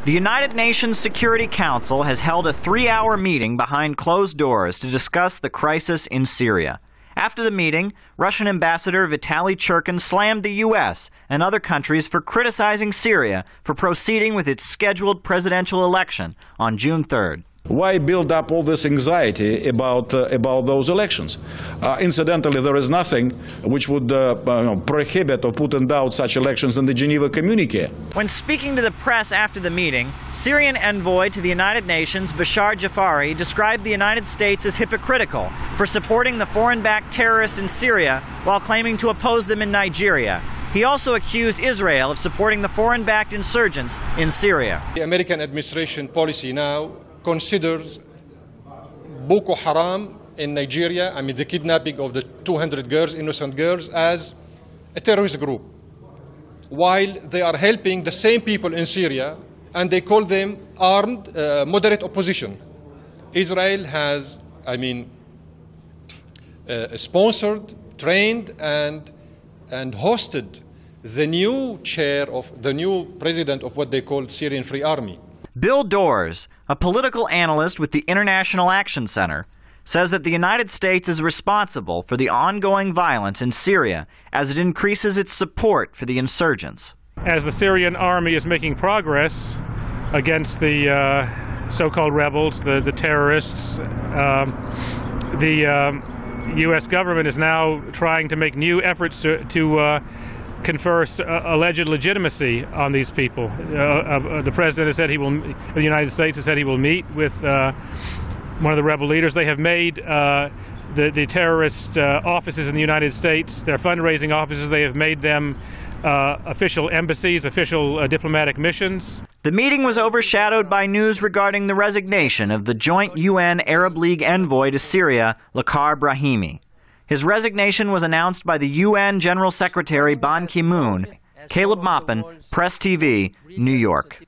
The United Nations Security Council has held a 3-hour meeting behind closed doors to discuss the crisis in Syria. After the meeting, Russian Ambassador Vitaly Churkin slammed the U.S. and other countries for criticizing Syria for proceeding with its scheduled presidential election on June 3rd. Why build up all this anxiety about those elections? Incidentally, there is nothing which would prohibit or put in doubt such elections in the Geneva Communique. When speaking to the press after the meeting, Syrian envoy to the United Nations, Bashar Jafari, described the United States as hypocritical for supporting the foreign-backed terrorists in Syria while claiming to oppose them in Nigeria. He also accused Israel of supporting the foreign-backed insurgents in Syria. The American administration policy now considers Boko Haram in Nigeria, the kidnapping of the 200 girls, innocent girls, as a terrorist group, while they are helping the same people in Syria, and they call them armed moderate opposition. Israel has, sponsored, trained, and hosted the new president of what they call Syrian Free Army. Bill Dors, a political analyst with the International Action Center, says that the United States is responsible for the ongoing violence in Syria as it increases its support for the insurgents. As the Syrian army is making progress against the so-called rebels, the terrorists, the U.S. government is now trying to make new efforts to confer alleged legitimacy on these people. The president has said the United States has said he will meet with one of the rebel leaders. They have made the terrorist offices in the United States, their fundraising offices, they have made them official embassies, official diplomatic missions. The meeting was overshadowed by news regarding the resignation of the joint UN Arab League envoy to Syria, Lakhdar Brahimi. His resignation was announced by the UN General Secretary Ban Ki-moon. Caleb Maupin, Press TV, New York.